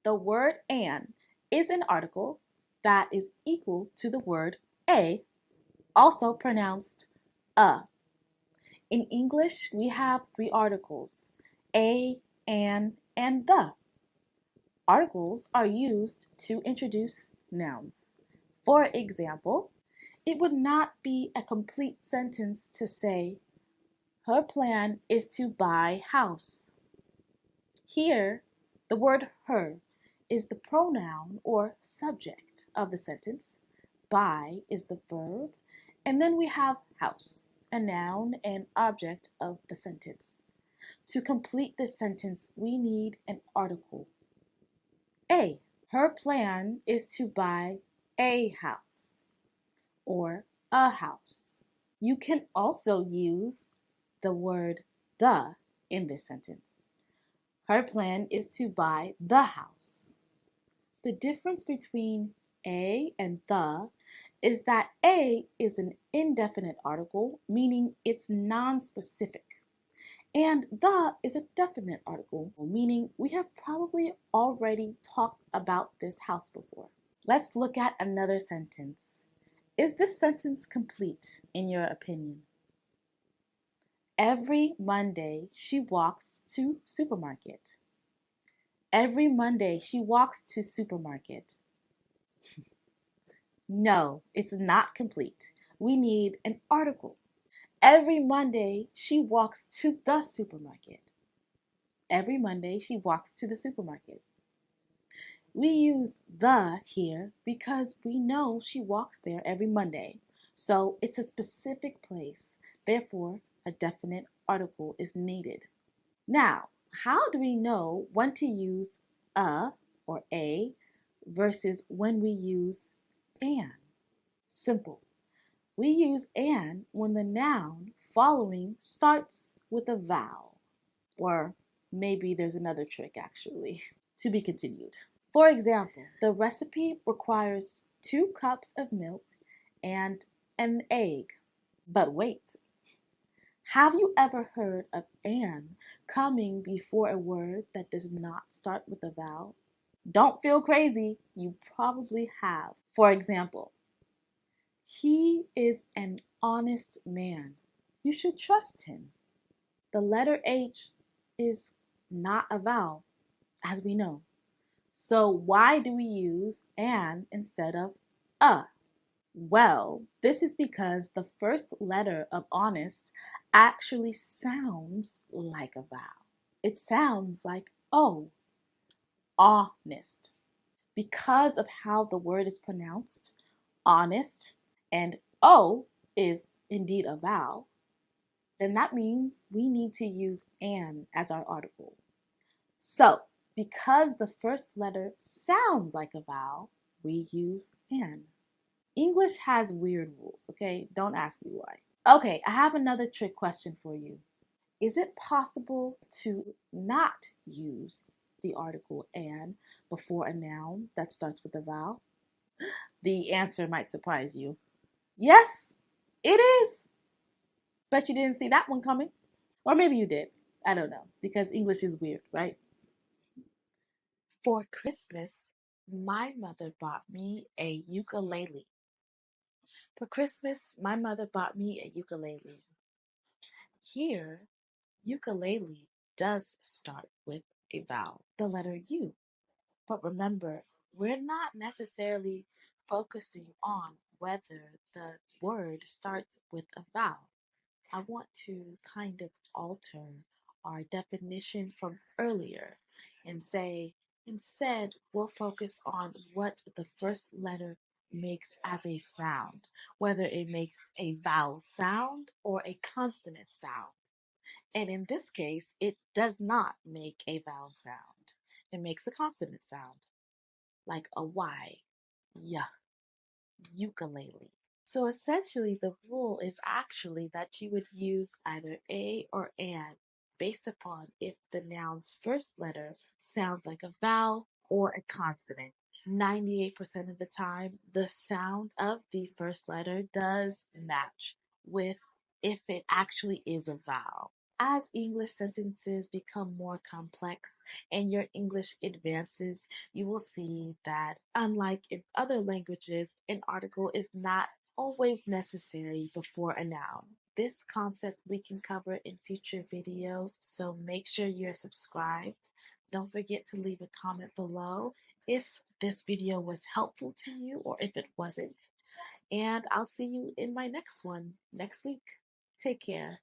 The word an is an article that is equal to the word a, also pronounced a. In English, we have three articles: a, an, and the. Articles are used to introduce nouns. For example, it would not be a complete sentence to say, her plan is to buy house. Here, the word her is the pronoun or subject of the sentence, buy is the verb, and then we have house, a noun and object of the sentence. To complete this sentence, we need an article. A. Her plan is to buy a house or a house. You can also use the word the in this sentence. Her plan is to buy the house. The difference between a and the is that a is an indefinite article, meaning it's non-specific. And the is a definite article, meaning we have probably already talked about this house before. Let's look at another sentence. Is this sentence complete in your opinion? Every Monday she walks to supermarket. Every Monday she walks to supermarket. No, it's not complete. We need an article. Every Monday she walks to the supermarket. Every Monday she walks to the supermarket. We use the here because we know she walks there every Monday. So it's a specific place. Therefore, a definite article is needed. Now, how do we know when to use a or a versus when we use an? Simple. We use an when the noun following starts with a vowel. Or maybe there's another trick actually. To be continued. For example, the recipe requires 2 cups of milk and an egg. But wait, have you ever heard of an coming before a word that does not start with a vowel? Don't feel crazy, you probably have. For example, he is an honest man. You should trust him. The letter H is not a vowel, as we know. So why do we use an instead of a? Well, this is because the first letter of honest actually sounds like a vowel. It sounds like O, honest. Because of how the word is pronounced, honest, and O is indeed a vowel, then that means we need to use an as our article. So, because the first letter sounds like a vowel, we use an. English has weird rules, okay? Don't ask me why. Okay, I have another trick question for you. Is it possible to not use the article an before a noun that starts with a vowel? The answer might surprise you. Yes, it is. Bet you didn't see that one coming. Or maybe you did. I don't know, because English is weird, right? For Christmas, my mother bought me a ukulele. For Christmas, my mother bought me a ukulele. Here, ukulele does start with a vowel, the letter U. But remember, we're not necessarily focusing on whether the word starts with a vowel. I want to kind of alter our definition from earlier and say instead we'll focus on what the first letter makes as a sound, whether it makes a vowel sound or a consonant sound. And in this case, it does not make a vowel sound. It makes a consonant sound, like a Y, yeah, ukulele. So essentially, the rule is actually that you would use either a or an based upon if the noun's first letter sounds like a vowel or a consonant. 98% of the time, the sound of the first letter does match with if it actually is a vowel. As English sentences become more complex and your English advances, you will see that, unlike in other languages, an article is not always necessary before a noun. This concept we can cover in future videos, so make sure you're subscribed. Don't forget to leave a comment below if this video was helpful to you or if it wasn't. And I'll see you in my next one next week. Take care.